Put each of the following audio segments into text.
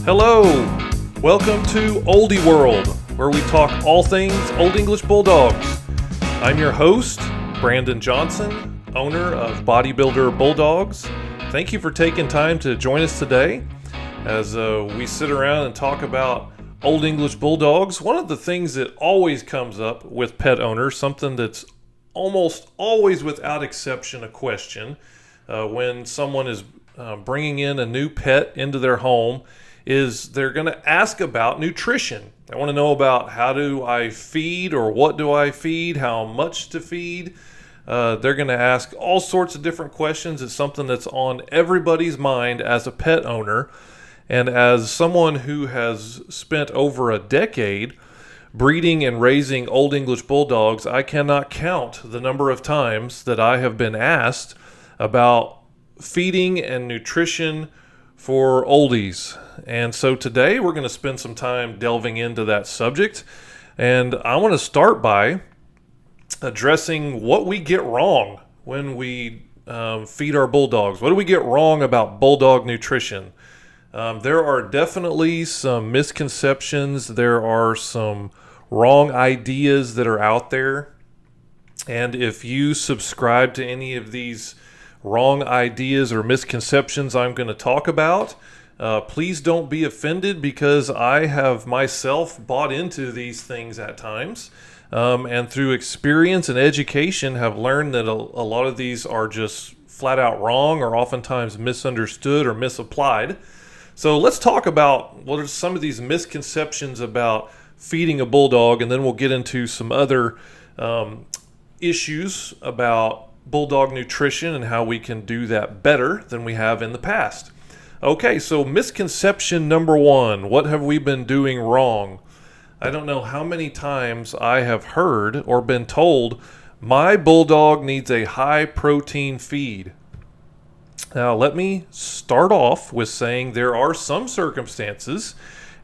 Hello! Welcome to Oldie World, where we talk all things Old English Bulldogs. I'm your host, Brandon Johnson, owner of bodybuilder Bulldogs. Thank you for taking time to join us today as we sit around and talk about Old English Bulldogs. One of the things that always comes up with pet owners, something that's almost always without exception a question when someone is bringing in a new pet into their home, is they're going to ask about nutrition. They want to know about how do I feed, or what do I feed, how much to feed. They're going to ask all sorts of different questions. It's something that's on everybody's mind as a pet owner. And as someone who has spent over a decade breeding and raising Old English Bulldogs, I cannot count the number of times that I have been asked about feeding and nutrition for oldies. And so today we're going to spend some time delving into that subject. And I want to start by addressing what we get wrong when we feed our bulldogs. What do we get wrong about bulldog nutrition? There are definitely some misconceptions. There are some wrong ideas that are out there. And if you subscribe to any of these wrong ideas or misconceptions I'm going to talk about, please don't be offended, because I have myself bought into these things at times, and through experience and education have learned that a lot of these are just flat out wrong, or oftentimes misunderstood or misapplied. So let's talk about what are some of these misconceptions about feeding a bulldog, and then we'll get into some other issues about bulldog nutrition and how we can do that better than we have in the past. Okay, so misconception number one, what have we been doing wrong? I don't know how many times I have heard or been told, my bulldog needs a high protein feed. Now, let me start off with saying there are some circumstances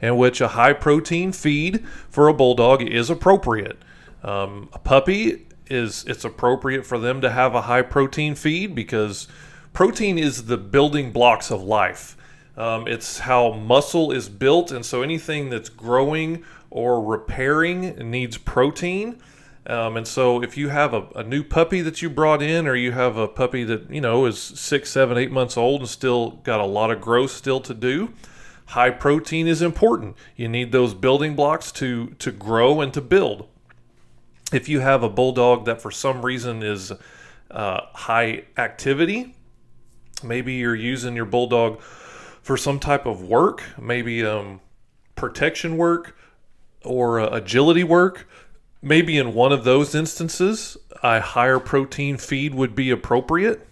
in which a high protein feed for a bulldog is appropriate. A puppy, it's appropriate for them to have a high protein feed because protein is the building blocks of life. It's how muscle is built, and so anything that's growing or repairing needs protein. And so if you have a new puppy that you brought in, or you have a puppy that, is 6, 7, 8 months old and still got a lot of growth still to do, high protein is important. You need those building blocks to grow and to build. If you have a bulldog that for some reason is high activity, maybe you're using your bulldog for some type of work, maybe protection work or agility work, maybe in one of those instances, a higher protein feed would be appropriate.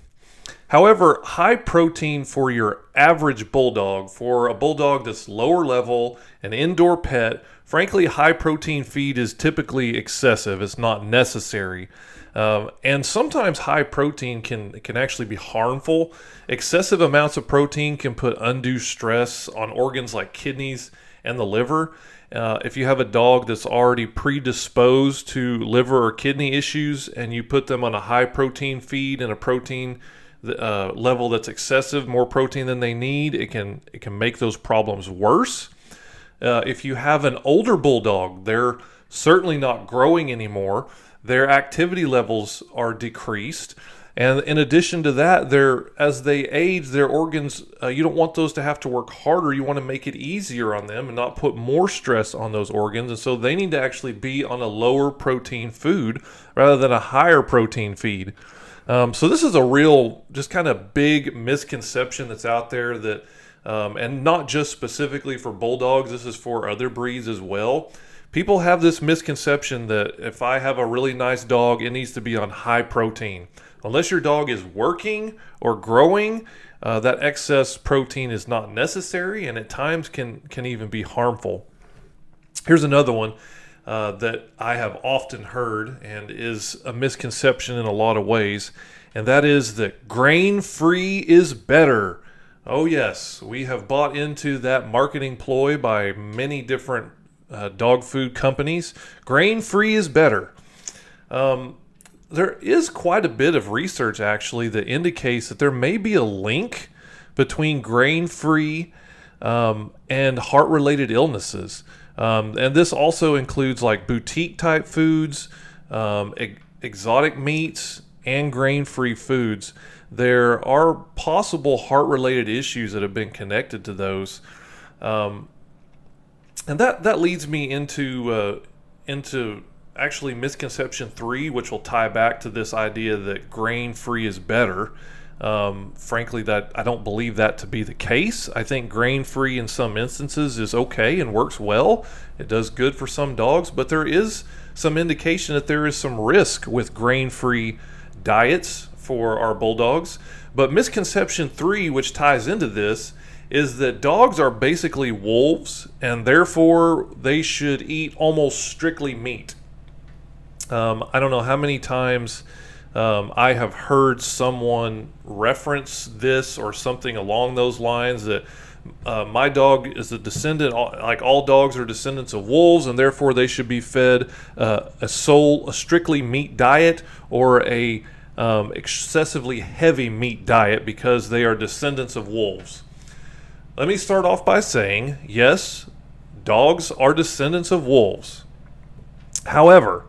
However, high protein for your average bulldog, for a bulldog that's lower level, an indoor pet, frankly, high protein feed is typically excessive. It's not necessary. And sometimes high protein can actually be harmful. Excessive amounts of protein can put undue stress on organs like kidneys and the liver. If you have a dog that's already predisposed to liver or kidney issues, and you put them on a high protein feed and a protein level that's excessive, more protein than they need, it can make those problems worse. If you have an older bulldog, they're certainly not growing anymore. Their activity levels are decreased. And in addition to that, as they age, their organs, you don't want those to have to work harder. You want to make it easier on them and not put more stress on those organs. And so they need to actually be on a lower protein food rather than a higher protein feed. So this is a real, just kind of big misconception that's out there that, and not just specifically for bulldogs, this is for other breeds as well. People have this misconception that if I have a really nice dog, it needs to be on high protein. Unless your dog is working or growing, that excess protein is not necessary, and at times can even be harmful. Here's another one that I have often heard and is a misconception in a lot of ways, and that is that grain-free is better. Oh yes, we have bought into that marketing ploy by many different dog food companies. Grain-free is better. There is quite a bit of research actually that indicates that there may be a link between grain-free and heart-related illnesses. And this also includes like boutique-type foods, exotic meats, and grain-free foods. There are possible heart-related issues that have been connected to those. And that leads me into actually misconception 3, which will tie back to this idea that grain-free is better. Frankly, that I don't believe that to be the case. I think grain-free in some instances is okay and works well. It does good for some dogs, but there is some indication that there is some risk with grain-free diets for our bulldogs. But misconception 3, which ties into this, is that dogs are basically wolves, and therefore they should eat almost strictly meat. I don't know how many times I have heard someone reference this or something along those lines, that my dog is a descendant, like all dogs are descendants of wolves, and therefore they should be fed a strictly meat diet, or a excessively heavy meat diet because they are descendants of wolves. Let me start off by saying, yes, dogs are descendants of wolves. However,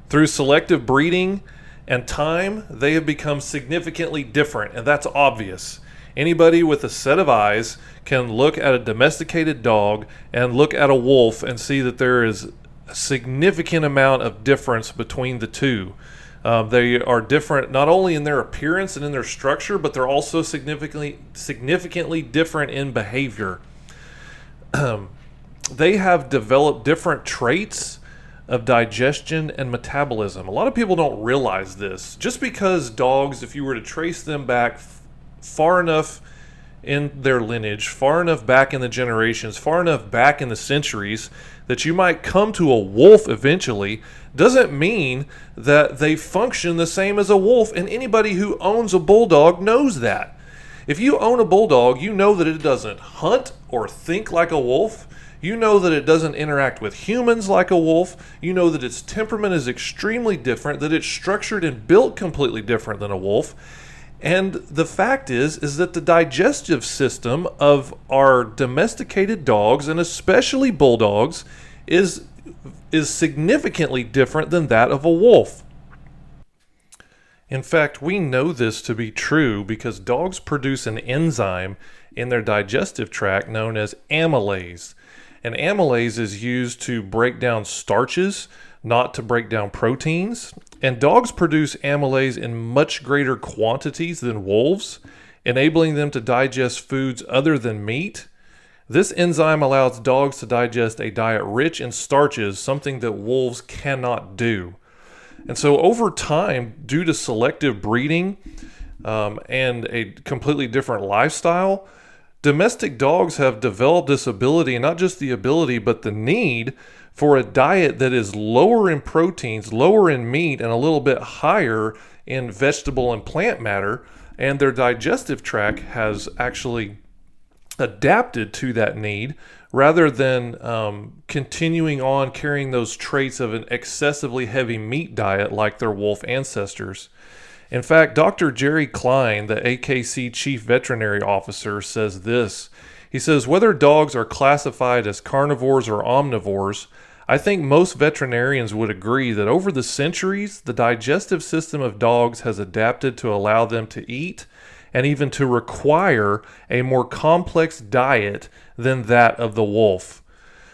through selective breeding and time, they have become significantly different, and that's obvious. Anybody with a set of eyes can look at a domesticated dog and look at a wolf and see that there is a significant amount of difference between the two. They are different not only in their appearance and in their structure, but they're also significantly different in behavior. They have developed different traits of digestion and metabolism. A lot of people don't realize this. Just because dogs, if you were to trace them back far enough in their lineage, far enough back in the generations, far enough back in the centuries, that you might come to a wolf eventually, doesn't mean that they function the same as a wolf. And anybody who owns a bulldog knows that. If you own a bulldog, you know that it doesn't hunt or think like a wolf. You know that it doesn't interact with humans like a wolf. You know that its temperament is extremely different, that it's structured and built completely different than a wolf. And the fact is that the digestive system of our domesticated dogs, and especially bulldogs, is significantly different than that of a wolf. In fact, we know this to be true because dogs produce an enzyme in their digestive tract known as amylase. And amylase is used to break down starches, not to break down proteins. And dogs produce amylase in much greater quantities than wolves, enabling them to digest foods other than meat. This enzyme allows dogs to digest a diet rich in starches, something that wolves cannot do. And so over time, due to selective breeding and a completely different lifestyle, domestic dogs have developed this ability, and not just the ability, but the need for a diet that is lower in proteins, lower in meat, and a little bit higher in vegetable and plant matter. And their digestive tract has actually adapted to that need rather than continuing on carrying those traits of an excessively heavy meat diet like their wolf ancestors. In fact, Dr. Jerry Klein, the AKC Chief Veterinary Officer, says this. He says, whether dogs are classified as carnivores or omnivores, I think most veterinarians would agree that over the centuries, the digestive system of dogs has adapted to allow them to eat and even to require a more complex diet than that of the wolf.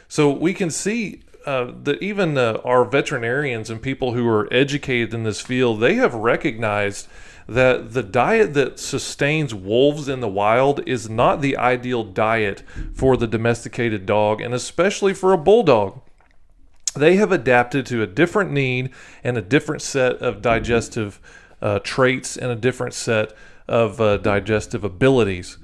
So we can see that even our veterinarians and people who are educated in this field, they have recognized that the diet that sustains wolves in the wild is not the ideal diet for the domesticated dog, and especially for a bulldog. They have adapted to a different need and a different set of digestive traits and a different set of digestive abilities.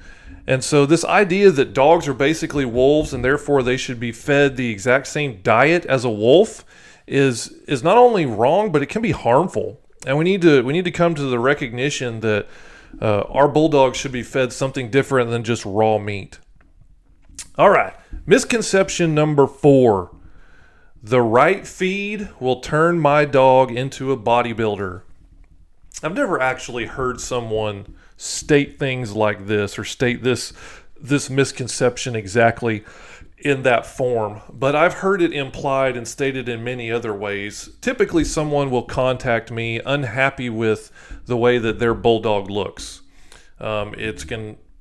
And so this idea that dogs are basically wolves and therefore they should be fed the exact same diet as a wolf is not only wrong, but it can be harmful. And we need to come to the recognition that our bulldogs should be fed something different than just raw meat. All right, misconception number 4. The right feed will turn my dog into a bodybuilder. I've never actually heard someone state things like this or state this this misconception exactly in that form, but I've heard it implied and stated in many other ways. Typically, someone will contact me unhappy with the way that their bulldog looks. It's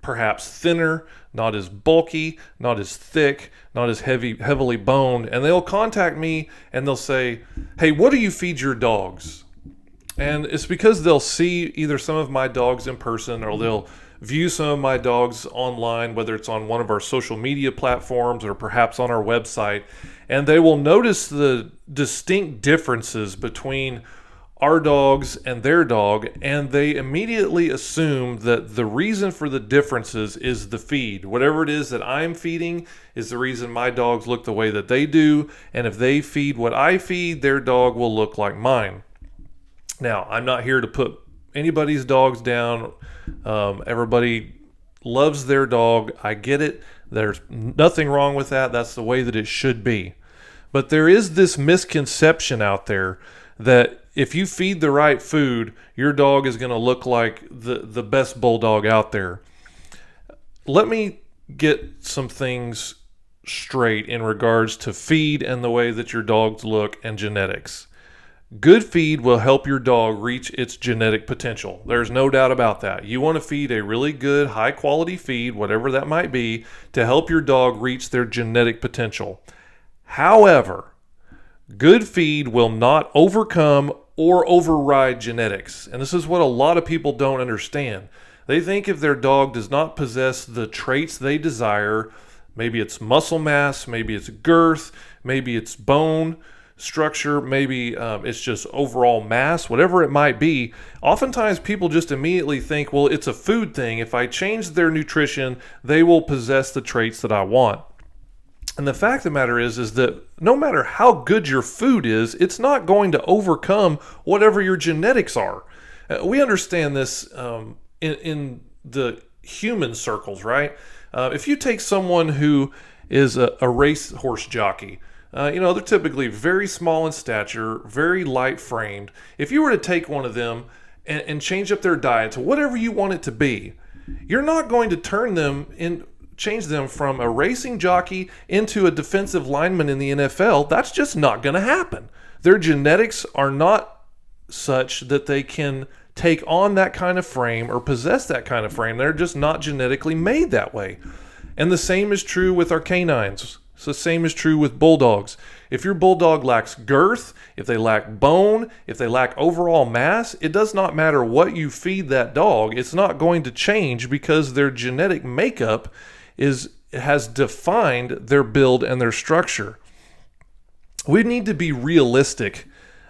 perhaps thinner, not as bulky, not as thick, not as heavily boned, and they'll contact me and they'll say, "Hey, what do you feed your dogs?" And it's because they'll see either some of my dogs in person or they'll view some of my dogs online, whether it's on one of our social media platforms or perhaps on our website, and they will notice the distinct differences between our dogs and their dog, and they immediately assume that the reason for the differences is the feed. Whatever it is that I'm feeding is the reason my dogs look the way that they do, and if they feed what I feed, their dog will look like mine. Now, I'm not here to put anybody's dogs down. Everybody loves their dog. I get it. There's nothing wrong with that. That's the way that it should be. But there is this misconception out there that if you feed the right food, your dog is going to look like the best bulldog out there. Let me get some things straight in regards to feed and the way that your dogs look and genetics. Good feed will help your dog reach its genetic potential. There's no doubt about that. You want to feed a really good, high-quality feed, whatever that might be, to help your dog reach their genetic potential. However, good feed will not overcome or override genetics. And this is what a lot of people don't understand. They think if their dog does not possess the traits they desire, maybe it's muscle mass, maybe it's girth, maybe it's bone structure, maybe it's just overall mass, whatever it might be, oftentimes people just immediately think, well, it's a food thing. If I change their nutrition, they will possess the traits that I want. And the fact of the matter is that no matter how good your food is, it's not going to overcome whatever your genetics are. We understand this in the human circles, right? If you take someone who is a racehorse jockey, they're typically very small in stature, very light framed. If you were to take one of them and change up their diet to whatever you want it to be, you're not going to change them from a racing jockey into a defensive lineman in the NFL. That's just not going to happen. Their genetics are not such that they can take on that kind of frame or possess that kind of frame. They're just not genetically made that way. And the same is true with our canines. So the same is true with bulldogs. If your bulldog lacks girth, if they lack bone, if they lack overall mass, it does not matter what you feed that dog. It's not going to change because their genetic makeup has defined their build and their structure. We need to be realistic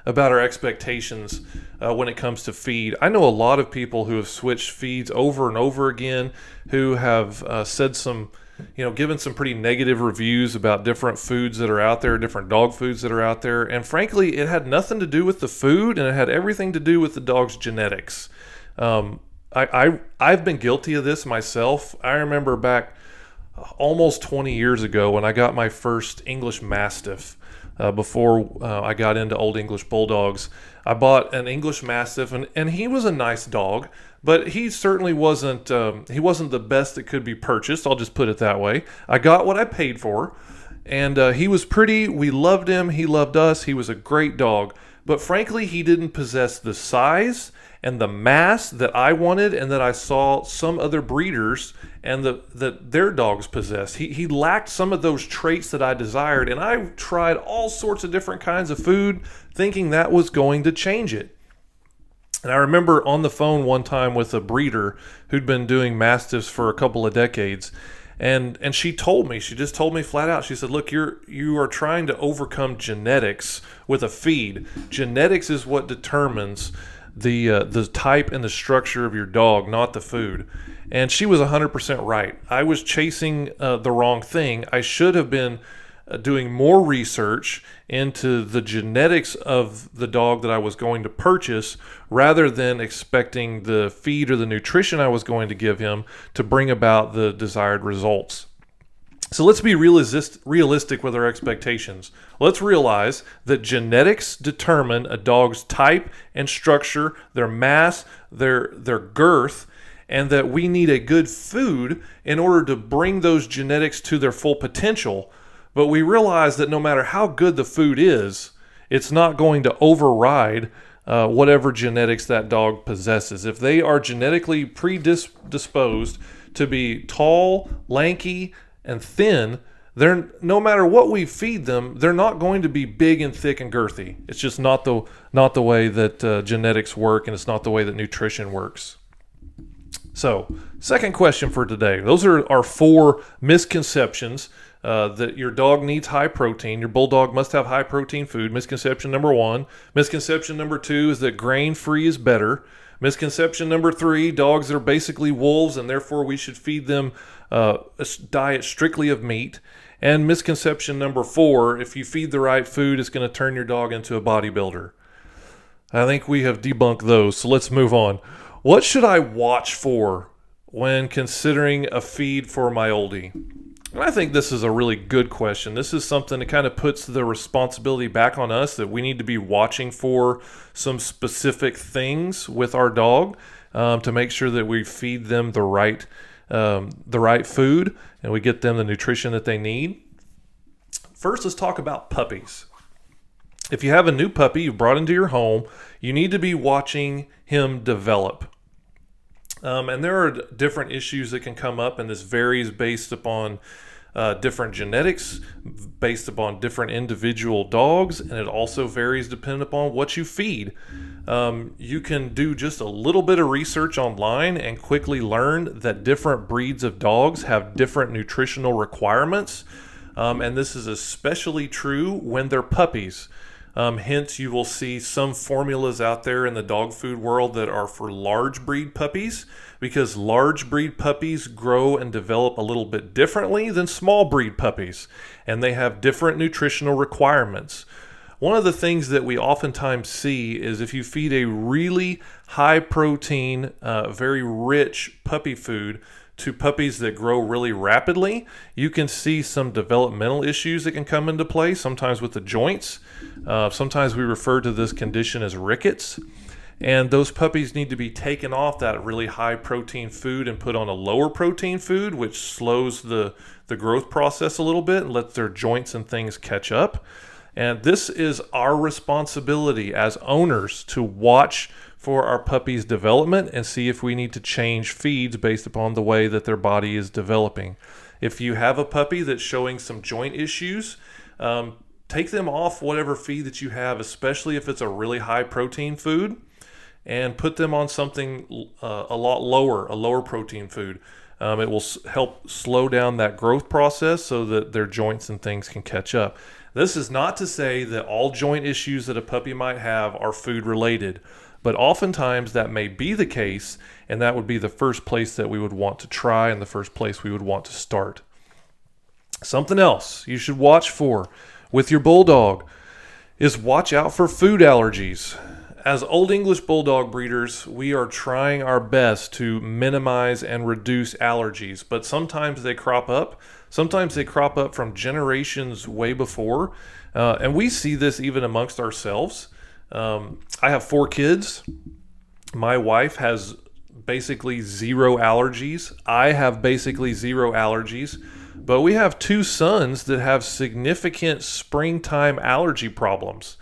about our expectations when it comes to feed. I know a lot of people who have switched feeds over and over again, who have said given some pretty negative reviews about different foods that are out there, different dog foods that are out there. And frankly, it had nothing to do with the food, and it had everything to do with the dog's genetics. I've been guilty of this myself. I remember back almost 20 years ago when I got my first English Mastiff. Before I got into Old English Bulldogs, I bought an English Mastiff, and he was a nice dog, but he certainly wasn't the best that could be purchased. I'll just put it that way. I got what I paid for, and he was pretty. We loved him. He loved us. He was a great dog, but frankly, he didn't possess the size and the mass that I wanted and that I saw some other breeders and that their dogs possessed. He lacked some of those traits that I desired, and I tried all sorts of different kinds of food thinking that was going to change it. And I remember on the phone one time with a breeder who'd been doing Mastiffs for a couple of decades, and she just told me flat out, she said, look, you are trying to overcome genetics with a feed. Genetics is what determines the type and the structure of your dog, not the food. And she was 100% right. I was chasing the wrong thing. I should have been doing more research into the genetics of the dog that I was going to purchase rather than expecting the feed or the nutrition I was going to give him to bring about the desired results. So let's be realistic with our expectations. Let's realize that genetics determine a dog's type and structure, their mass, their girth, and that we need a good food in order to bring those genetics to their full potential. But we realize that no matter how good the food is, it's not going to override whatever genetics that dog possesses. If they are genetically predisposed to be tall, lanky, and thin, they're, no matter what we feed them, they're not going to be big and thick and girthy. It's just not the way that genetics work, and it's not the way that nutrition works. So, second question for today. Those are our 4 misconceptions that your dog needs high protein. Your Bulldog must have high protein food. Misconception number 1. Misconception number 2 is that grain-free is better. Misconception number 3, dogs are basically wolves, and therefore we should feed them a diet strictly of meat. And misconception number 4, if you feed the right food, it's going to turn your dog into a bodybuilder. I think we have debunked those, so let's move on. What should I watch for when considering a feed for my oldie? And I think this is a really good question. This is something that kind of puts the responsibility back on us, that we need to be watching for some specific things with our dog to make sure that we feed them the right food and we get them the nutrition that they need. First, let's talk about puppies. If you have a new puppy you've brought into your home, you need to be watching him develop. And there are different issues that can come up, and this varies based upon different genetics, based upon different individual dogs, and it also varies depending upon what you feed. You can do just a little bit of research online and quickly learn that different breeds of dogs have different nutritional requirements, and this is especially true when they're puppies. Hence, you will see some formulas out there in the dog food world that are for large breed puppies, because large breed puppies grow and develop a little bit differently than small breed puppies, and they have different nutritional requirements. One of the things that we oftentimes see is if you feed a really high protein, very rich puppy food to puppies that grow really rapidly, you can see some developmental issues that can come into play, sometimes with the joints. Sometimes we refer to this condition as rickets. And those puppies need to be taken off that really high protein food and put on a lower protein food, which slows the growth process a little bit and lets their joints and things catch up. And this is our responsibility as owners to watch for our puppy's development and see if we need to change feeds based upon the way that their body is developing. If you have a puppy that's showing some joint issues, take them off whatever feed that you have, especially if it's a really high protein food, and put them on something a lower protein food. It will help slow down that growth process so that their joints and things can catch up. This is not to say that all joint issues that a puppy might have are food related, but oftentimes that may be the case, and that would be the first place that we would want to try and the first place we would want to start. Something else you should watch for with your Bulldog is watch out for food allergies. As Old English Bulldog breeders, we are trying our best to minimize and reduce allergies, but sometimes they crop up. Sometimes they crop up from generations way before, and we see this even amongst ourselves. I have 4 kids. My wife has basically 0 allergies. I have basically 0 allergies, but we have 2 sons that have significant springtime allergy problems.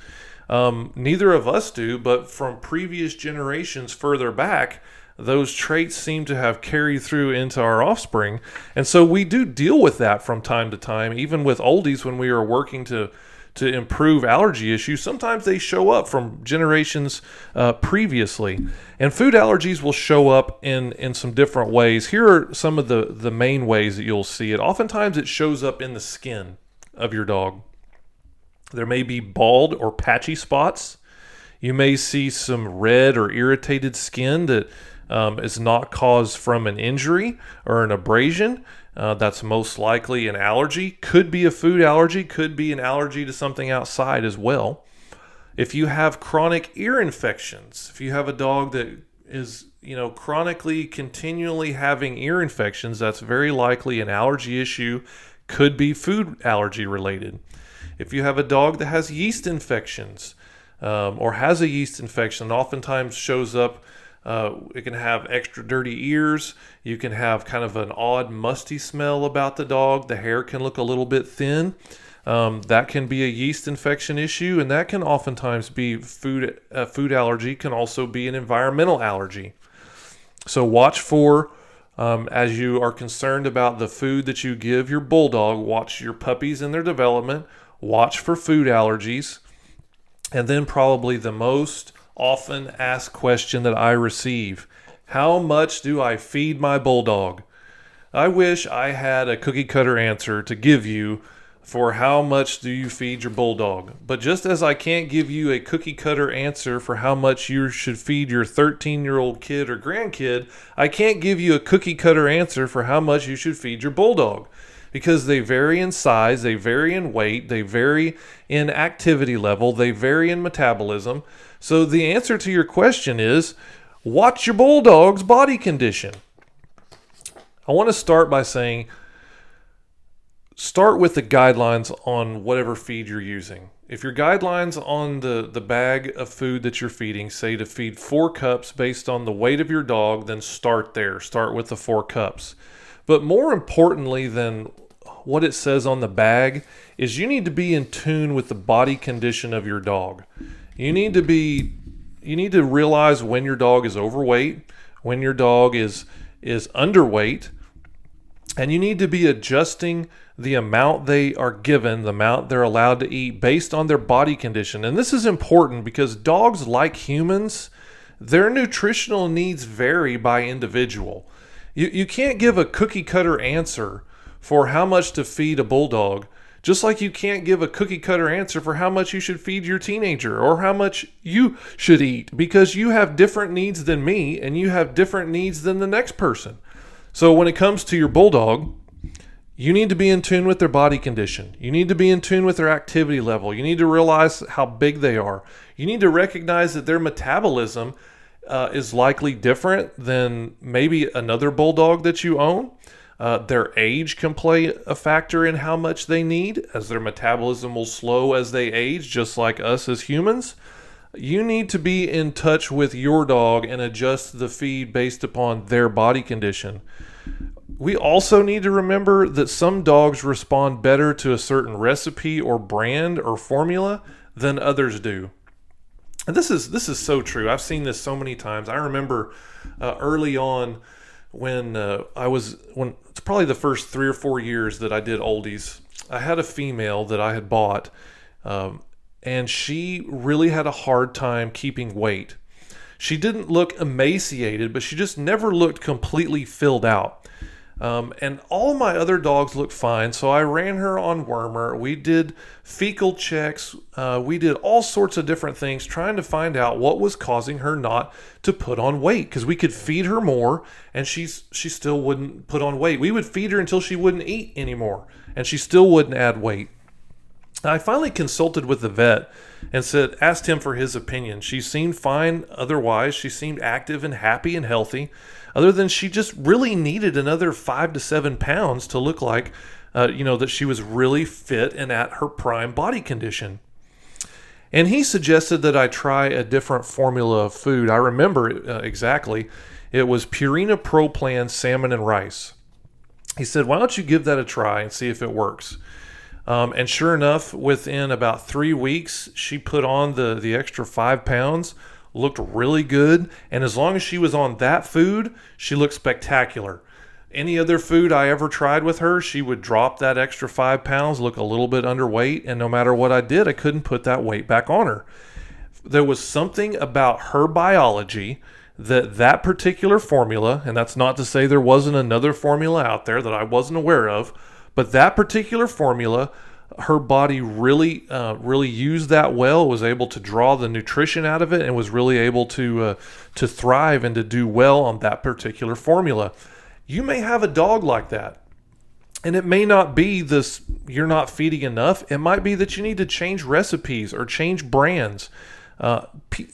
Neither of us do, but from previous generations further back, those traits seem to have carried through into our offspring. And so we do deal with that from time to time, even with oldies when we are working to improve allergy issues. Sometimes they show up from generations previously. And food allergies will show up in some different ways. Here are some of the main ways that you'll see it. Oftentimes it shows up in the skin of your dog. There may be bald or patchy spots. You may see some red or irritated skin that is not caused from an injury or an abrasion. That's most likely an allergy. Could be a food allergy, could be an allergy to something outside as well. If you have chronic ear infections, if you have a dog that is, chronically, continually having ear infections, that's very likely an allergy issue, could be food allergy related. If you have a dog that has yeast infections or has a yeast infection, oftentimes shows up It can have extra dirty ears. You can have kind of an odd musty smell about the dog. The hair can look a little bit thin. That can be a yeast infection issue, and that can oftentimes be food allergy, can also be an environmental allergy. So watch for, as you are concerned about the food that you give your bulldog, watch your puppies in their development, watch for food allergies, and then probably the most often asked question that I receive: how much do I feed my bulldog? I wish I had a cookie cutter answer to give you for how much do you feed your bulldog. But just as I can't give you a cookie cutter answer for how much you should feed your 13-year-old kid or grandkid, I can't give you a cookie cutter answer for how much you should feed your bulldog, because they vary in size, they vary in weight, they vary in activity level, they vary in metabolism. So the answer to your question is, watch your bulldog's body condition. I want to start by saying, start with the guidelines on whatever feed you're using. If your guidelines on the bag of food that you're feeding say to feed 4 cups based on the weight of your dog, then start there. Start with the 4 cups. But more importantly than what it says on the bag is you need to be in tune with the body condition of your dog. You need to realize when your dog is overweight, when your dog is underweight, and you need to be adjusting the amount they are given, the amount they're allowed to eat based on their body condition. And this is important because dogs, like humans, their nutritional needs vary by individual. You can't give a cookie cutter answer for how much to feed a bulldog, just like you can't give a cookie cutter answer for how much you should feed your teenager or how much you should eat, because you have different needs than me and you have different needs than the next person. So when it comes to your bulldog, you need to be in tune with their body condition. You need to be in tune with their activity level. You need to realize how big they are. You need to recognize that their metabolism is likely different than maybe another bulldog that you own. Their age can play a factor in how much they need, as their metabolism will slow as they age, just like us as humans. You need to be in touch with your dog and adjust the feed based upon their body condition. We also need to remember that some dogs respond better to a certain recipe or brand or formula than others do. And this is so true. I've seen this so many times. I remember early on when it's probably the first 3 or 4 years that I did oldies, I had a female that I had bought, and she really had a hard time keeping weight. She didn't look emaciated, but she just never looked completely filled out. And all my other dogs looked fine, so I ran her on wormer. We did fecal checks. We did all sorts of different things trying to find out what was causing her not to put on weight, because we could feed her more and she still wouldn't put on weight. We would feed her until she wouldn't eat anymore and she still wouldn't add weight. I finally consulted with the vet and asked him for his opinion. She seemed fine otherwise. She seemed active and happy and healthy, other than she just really needed another 5 to 7 pounds to look like, that she was really fit and at her prime body condition. And he suggested that I try a different formula of food. I remember exactly. It was Purina Pro Plan salmon and rice. He said, why don't you give that a try and see if it works? And sure enough, within about 3 weeks, she put on the extra 5 pounds, looked really good. And as long as she was on that food, she looked spectacular. Any other food I ever tried with her, she would drop that extra 5 pounds, look a little bit underweight. And no matter what I did, I couldn't put that weight back on her. There was something about her biology that particular formula, and that's not to say there wasn't another formula out there that I wasn't aware of, but that particular formula, her body really used that well, was able to draw the nutrition out of it, and was really able to thrive and to do well on that particular formula. You may have a dog like that, and it may not be this, you're not feeding enough. It might be that you need to change recipes or change brands.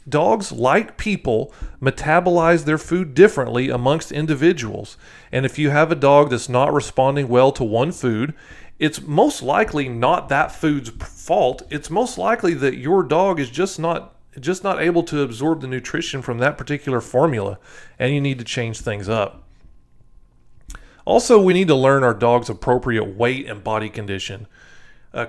Dogs, like people, metabolize their food differently amongst individuals. And if you have a dog that's not responding well to one food, it's most likely not that food's fault. It's most likely that your dog is just not just not able to absorb the nutrition from that particular formula, and you need to change things up. Also, we need to learn our dog's appropriate weight and body condition.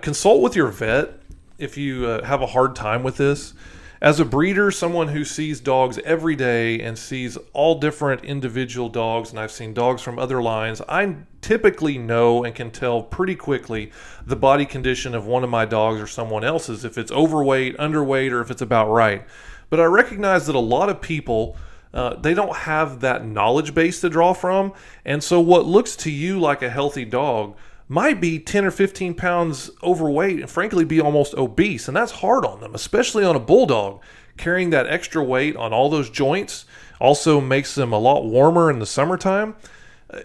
Consult with your vet if you have a hard time with this. As a breeder, someone who sees dogs every day and sees all different individual dogs, and I've seen dogs from other lines, I typically know and can tell pretty quickly the body condition of one of my dogs or someone else's, if it's overweight, underweight, or if it's about right. But I recognize that a lot of people, they don't have that knowledge base to draw from, and so what looks to you like a healthy dog might be 10 or 15 pounds overweight and frankly be almost obese. And that's hard on them, especially on a bulldog. Carrying that extra weight on all those joints also makes them a lot warmer in the summertime.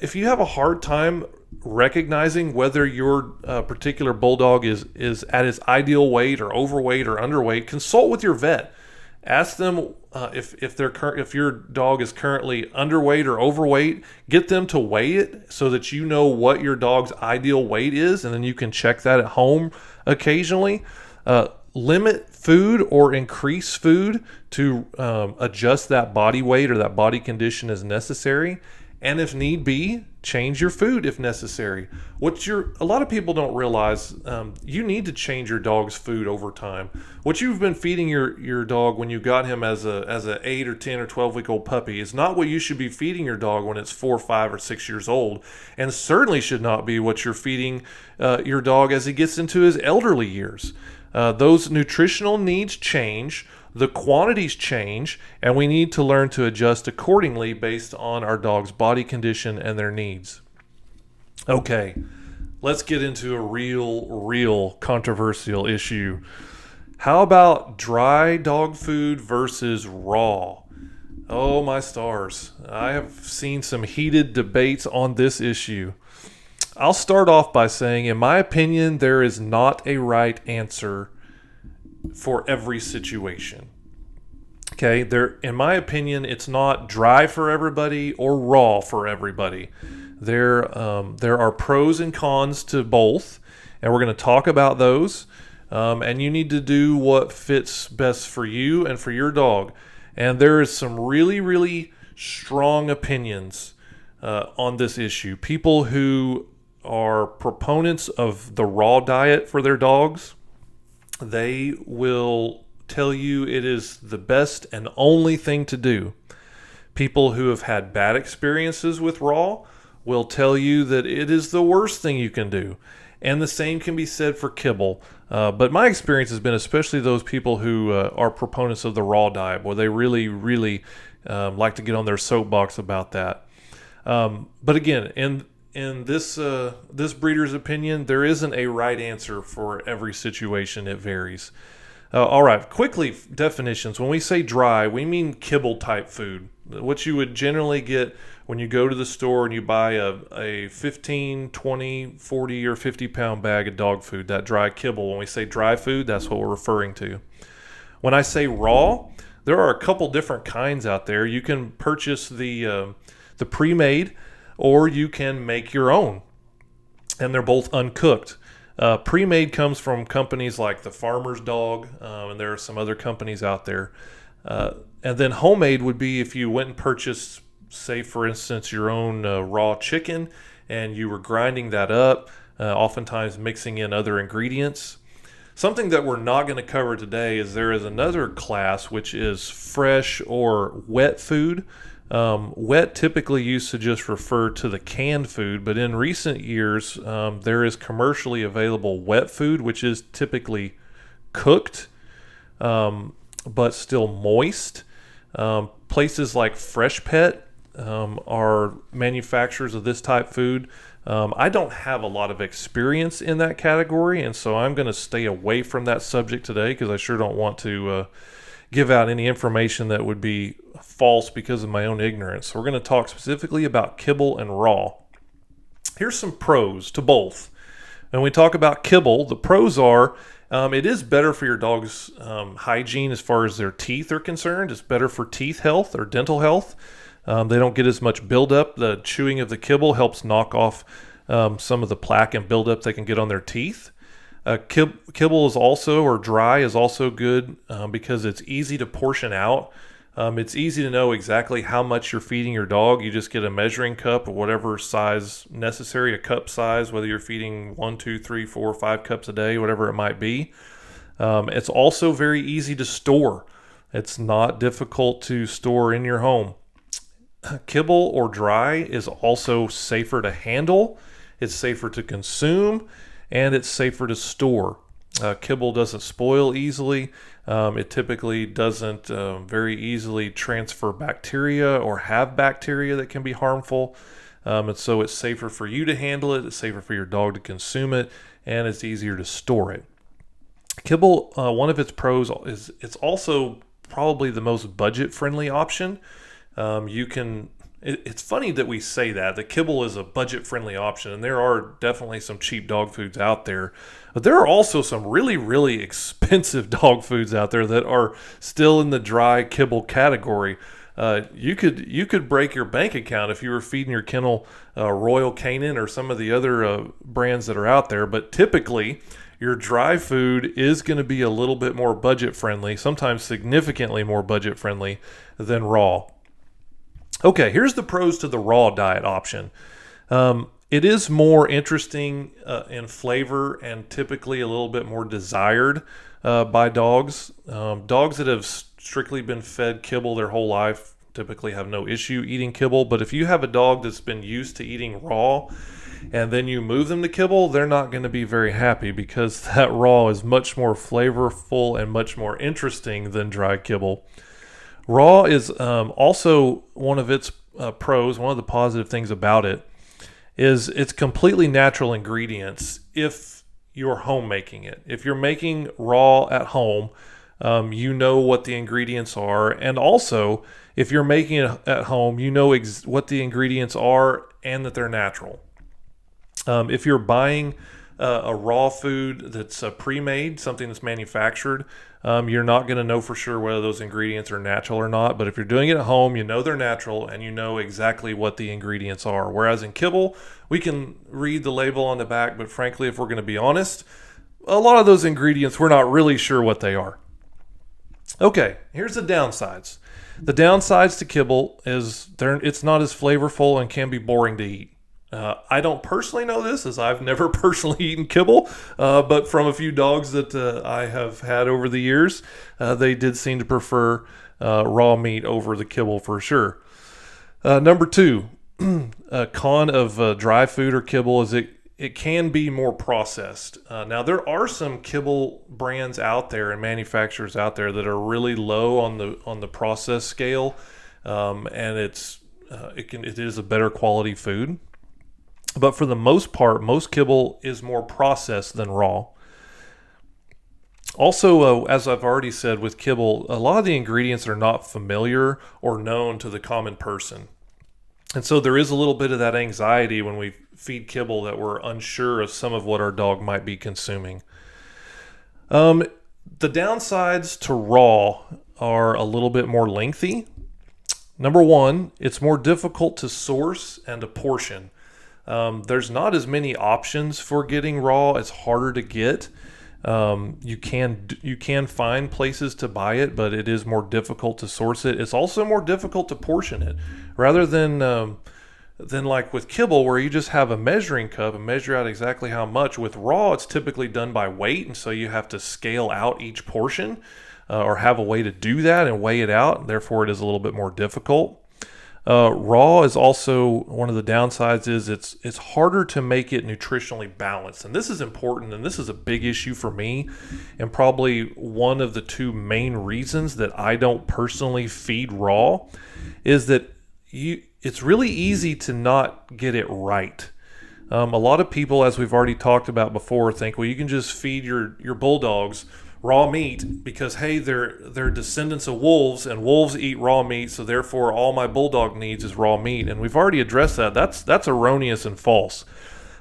If you have a hard time recognizing whether your particular bulldog is at its ideal weight or overweight or underweight, consult with your vet. Ask them if your dog is currently underweight or overweight. Get them to weigh it so that you know what your dog's ideal weight is, and then you can check that at home occasionally. Limit food or increase food to adjust that body weight or that body condition as necessary. And if need be, change your food if necessary. A lot of people don't realize, you need to change your dog's food over time. What you've been feeding your dog when you got him as a 8 or 10 or 12-week-old puppy is not what you should be feeding your dog when it's 4, 5, or 6 years old, and certainly should not be what you're feeding your dog as he gets into his elderly years. Those nutritional needs change. The quantities change, and we need to learn to adjust accordingly based on our dog's body condition and their needs. Okay, let's get into a real controversial issue. How about dry dog food versus raw? Oh, my stars. I have seen some heated debates on this issue. I'll start off by saying, in my opinion, there is not a right answer for every situation. Okay, in my opinion, it's not dry for everybody or raw for everybody. There are pros and cons to both, and we're going to talk about those. And you need to do what fits best for you and for your dog. And there is some really strong opinions on this issue. People who are proponents of the raw diet for their dogs, they will tell you it is the best and only thing to do. People who have had bad experiences with raw will tell you that it is the worst thing you can do. And the same can be said for kibble. But my experience has been, especially those people who are proponents of the raw diet, where they really like to get on their soapbox about that. But again, in this breeder's opinion, there isn't a right answer for every situation. It varies. All right, quickly, definitions. When we say dry, we mean kibble type food. What you would generally get when you go to the store and you buy a 15, 20, 40, or 50 pound bag of dog food, that dry kibble. When we say dry food, that's what we're referring to. When I say raw, there are a couple different kinds out there. You can purchase the pre-made, or you can make your own, and they're both uncooked. Pre-made comes from companies like the Farmer's Dog, and there are some other companies out there. And then homemade would be if you went and purchased, say for instance, your own raw chicken, and you were grinding that up, oftentimes mixing in other ingredients. Something that we're not going to cover today is there is another class, which is fresh or wet food. Wet typically used to just refer to the canned food, but in recent years, there is commercially available wet food, which is typically cooked, but still moist. Places like Fresh Pet are manufacturers of this type food. I don't have a lot of experience in that category, and so I'm going to stay away from that subject today because I sure don't want to give out any information that would be false because of my own ignorance. So we're going to talk specifically about kibble and raw. Here's some pros to both. When we talk about kibble, the pros are it is better for your dog's hygiene as far as their teeth are concerned. It's better for teeth health or dental health. They don't get as much buildup. The chewing of the kibble helps knock off some of the plaque and buildup they can get on their teeth. Kibble is also, or dry is also good because it's easy to portion out. It's easy to know exactly how much you're feeding your dog. You just get a measuring cup of whatever size necessary, a cup size, whether you're feeding 1, 2, 3, 4, 5 cups a day, whatever it might be. It's also very easy to store. It's not difficult to store in your home. Kibble or dry is also safer to handle. It's safer to consume, and it's safer to store. Kibble doesn't spoil easily. It typically doesn't very easily transfer bacteria or have bacteria that can be harmful. And so it's safer for you to handle it. It's safer for your dog to consume it, and it's easier to store it. Kibble, one of its pros is it's also probably the most budget-friendly option. It's funny that we say that kibble is a budget-friendly option, and there are definitely some cheap dog foods out there, but there are also some really, really expensive dog foods out there that are still in the dry kibble category. You could break your bank account if you were feeding your kennel Royal Canin or some of the other brands that are out there, but typically your dry food is going to be a little bit more budget-friendly, sometimes significantly more budget-friendly than raw. Okay, here's the pros to the raw diet option. It is more interesting in flavor and typically a little bit more desired by dogs. Dogs that have strictly been fed kibble their whole life typically have no issue eating kibble, but if you have a dog that's been used to eating raw and then you move them to kibble, they're not going to be very happy because that raw is much more flavorful and much more interesting than dry kibble. Raw is also one of its pros, one of the positive things about it, is it's completely natural ingredients if you're homemaking it. If you're making raw at home, you know what the ingredients are. And also, if you're making it at home, you know what the ingredients are and that they're natural. If you're buying a raw food that's pre-made, something that's manufactured, you're not going to know for sure whether those ingredients are natural or not. But if you're doing it at home, you know they're natural and you know exactly what the ingredients are. Whereas in kibble, we can read the label on the back, but frankly, if we're going to be honest, a lot of those ingredients, we're not really sure what they are. Okay, here's the downsides. The downsides to kibble is it's not as flavorful and can be boring to eat. I don't personally know this, as I've never personally eaten kibble, but from a few dogs that I have had over the years, they did seem to prefer raw meat over the kibble for sure. Number two, a con of dry food or kibble is it can be more processed. Now, there are some kibble brands out there and manufacturers out there that are really low on the process scale, and it is a better quality food. But for the most part, most kibble is more processed than raw. Also, as I've already said with kibble, a lot of the ingredients are not familiar or known to the common person. And so there is a little bit of that anxiety when we feed kibble that we're unsure of some of what our dog might be consuming. The downsides to raw are a little bit more lengthy. Number one, it's more difficult to source and to portion. There's not as many options for getting raw. It's harder to get. You can find places to buy it, but it is more difficult to source it. It's also more difficult to portion it, rather than like with kibble, where you just have a measuring cup and measure out exactly how much. With raw, it's typically done by weight, and so you have to scale out each portion, or have a way to do that and weigh it out. Therefore, it is a little bit more difficult. Raw is also one of the downsides is it's harder to make it nutritionally balanced. And this is important, and this is a big issue for me, and probably one of the two main reasons that I don't personally feed raw is that it's really easy to not get it right. A lot of people, as we've already talked about before, think, well, you can just feed your bulldogs raw meat because, hey, they're descendants of wolves, and wolves eat raw meat, so therefore all my bulldog needs is raw meat. And we've already addressed that. That's erroneous and false.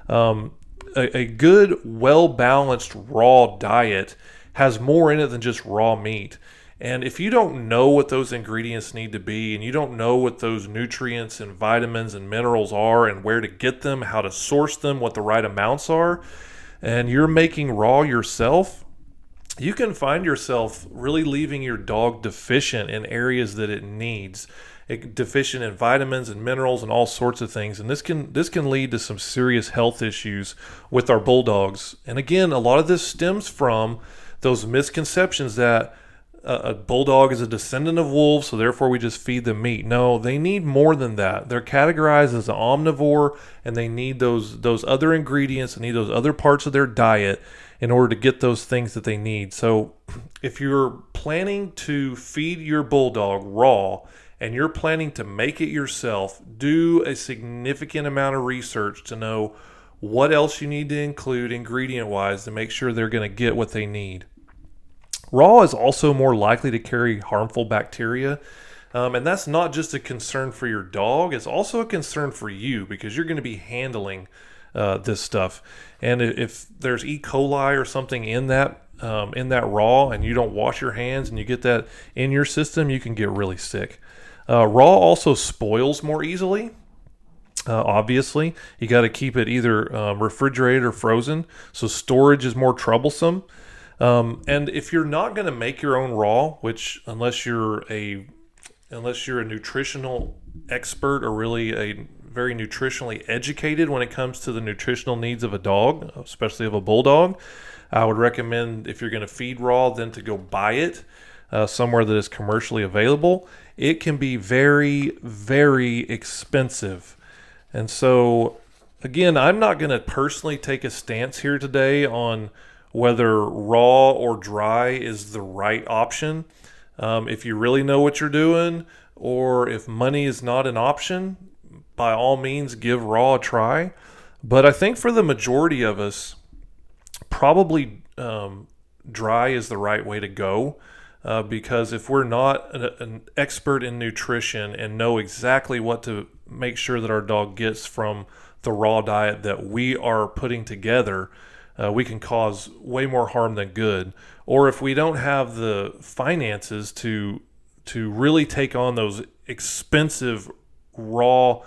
A good, well-balanced raw diet has more in it than just raw meat. And if you don't know what those ingredients need to be, and you don't know what those nutrients and vitamins and minerals are and where to get them, how to source them, what the right amounts are, and you're making raw yourself, you can find yourself really leaving your dog deficient in areas that it needs. Deficient in vitamins and minerals and all sorts of things. And this can lead to some serious health issues with our bulldogs. And again, a lot of this stems from those misconceptions that a bulldog is a descendant of wolves, so therefore we just feed them meat. No, they need more than that. They're categorized as an omnivore, and they need those other ingredients, they need those other parts of their diet in order to get those things that they need. So if you're planning to feed your bulldog raw and you're planning to make it yourself, do a significant amount of research to know what else you need to include ingredient-wise to make sure they're going to get what they need. Raw is also more likely to carry harmful bacteria, and that's not just a concern for your dog, it's also a concern for you because you're going to be handling this stuff. And if there's E. coli or something in that raw and you don't wash your hands and you get that in your system, you can get really sick. Raw also spoils more easily. Obviously, you got to keep it either refrigerated or frozen, so storage is more troublesome. And if you're not going to make your own raw, which unless you're a nutritional expert or really a very nutritionally educated when it comes to the nutritional needs of a dog, especially of a bulldog, I would recommend, if you're going to feed raw, then to go buy it somewhere that is commercially available. It can be very, very expensive. And so, again, I'm not going to personally take a stance here today on whether raw or dry is the right option. If you really know what you're doing, or if money is not an option, by all means give raw a try. But I think for the majority of us, probably dry is the right way to go, because if we're not an expert in nutrition and know exactly what to make sure that our dog gets from the raw diet that we are putting together, we can cause way more harm than good. Or if we don't have the finances to really take on those expensive raw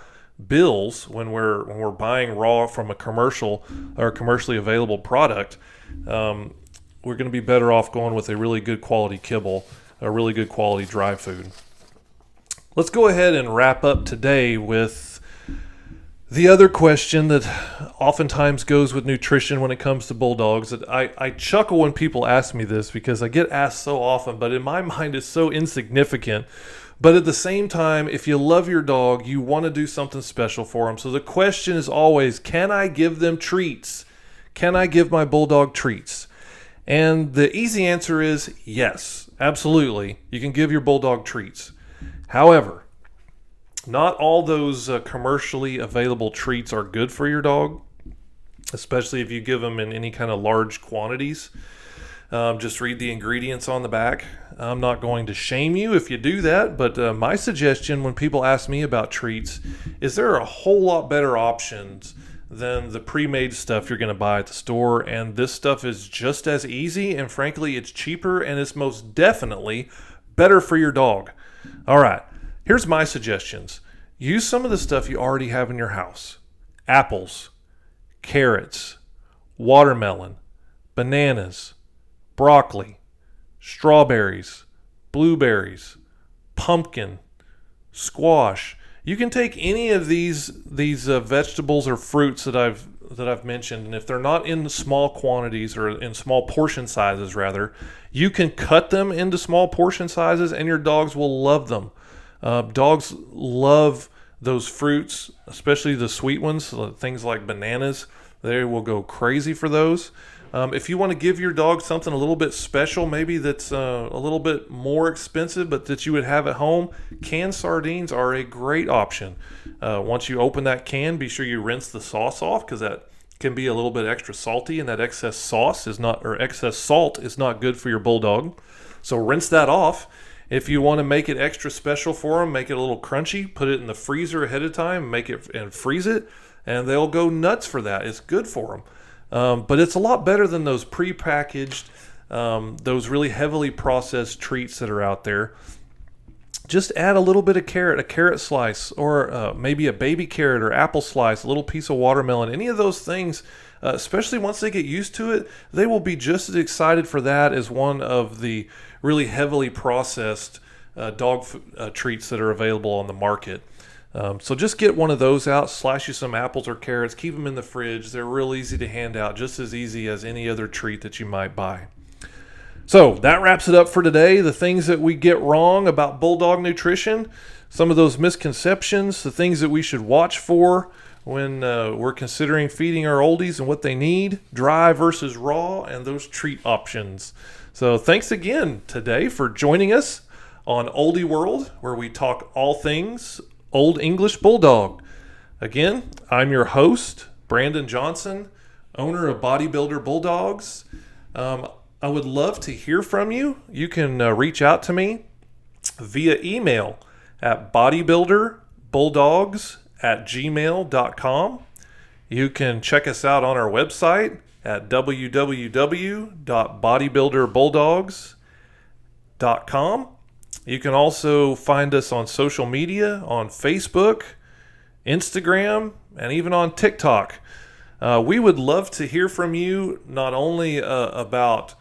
bills when we're buying raw from a commercial or commercially available product, we're going to be better off going with a really good quality kibble, a really good quality dry food. Let's go ahead and wrap up today with the other question that oftentimes goes with nutrition when it comes to bulldogs. That I chuckle when people ask me this because I get asked so often, but in my mind it's so insignificant. But at the same time, if you love your dog, you want to do something special for them. So the question is always, can I give them treats? Can I give my bulldog treats? And the easy answer is yes, absolutely. You can give your bulldog treats. However, not all those commercially available treats are good for your dog, especially if you give them in any kind of large quantities. Just read the ingredients on the back. I'm not going to shame you if you do that, but my suggestion when people ask me about treats is there are a whole lot better options than the pre-made stuff you're going to buy at the store, and this stuff is just as easy, and frankly, it's cheaper, and it's most definitely better for your dog. All right, here's my suggestions. Use some of the stuff you already have in your house. Apples, carrots, watermelon, bananas, broccoli, strawberries, blueberries, pumpkin, squash. You can take any of these vegetables or fruits that I've mentioned, and if they're not in small quantities or in small portion sizes rather, you can cut them into small portion sizes and your dogs will love them. Dogs love those fruits, especially the sweet ones, things like bananas. They will go crazy for those. If you want to give your dog something a little bit special, maybe that's a little bit more expensive, but that you would have at home, canned sardines are a great option. Once you open that can, be sure you rinse the sauce off because that can be a little bit extra salty, and that excess salt is not good for your bulldog. So rinse that off. If you want to make it extra special for them, make it a little crunchy, put it in the freezer ahead of time, make it and freeze it, and they'll go nuts for that. It's good for them. But it's a lot better than those prepackaged, those really heavily processed treats that are out there. just add a little bit of carrot, a carrot slice, or maybe a baby carrot or apple slice, a little piece of watermelon, any of those things, especially once they get used to it, they will be just as excited for that as one of the really heavily processed dog treats that are available on the market. So just get one of those out, slice you some apples or carrots, keep them in the fridge. They're real easy to hand out, just as easy as any other treat that you might buy. So that wraps it up for today. The things that we get wrong about Bulldog nutrition, some of those misconceptions, the things that we should watch for when we're considering feeding our oldies and what they need, dry versus raw, and those treat options. So thanks again today for joining us on Oldie World, where we talk all things Old English Bulldog. Again, I'm your host, Brandon Johnson, owner of Bodybuilder Bulldogs. I would love to hear from you. You can reach out to me via email at bodybuilderbulldogs@gmail.com. You can check us out on our website at www.bodybuilderbulldogs.com. You can also find us on social media on Facebook, Instagram, and even on TikTok. We would love to hear from you not only about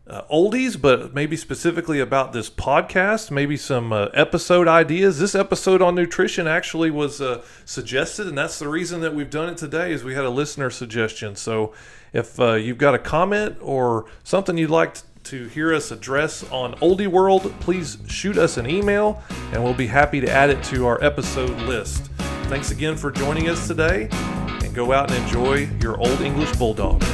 oldies, but maybe specifically about this podcast, maybe some episode ideas. This episode on nutrition actually was suggested, and that's the reason that we've done it today, is we had a listener suggestion. So if you've got a comment or something you'd like to hear us address on Oldie World, please shoot us an email, and we'll be happy to add it to our episode list. Thanks again for joining us today, and go out and enjoy your Old English Bulldog.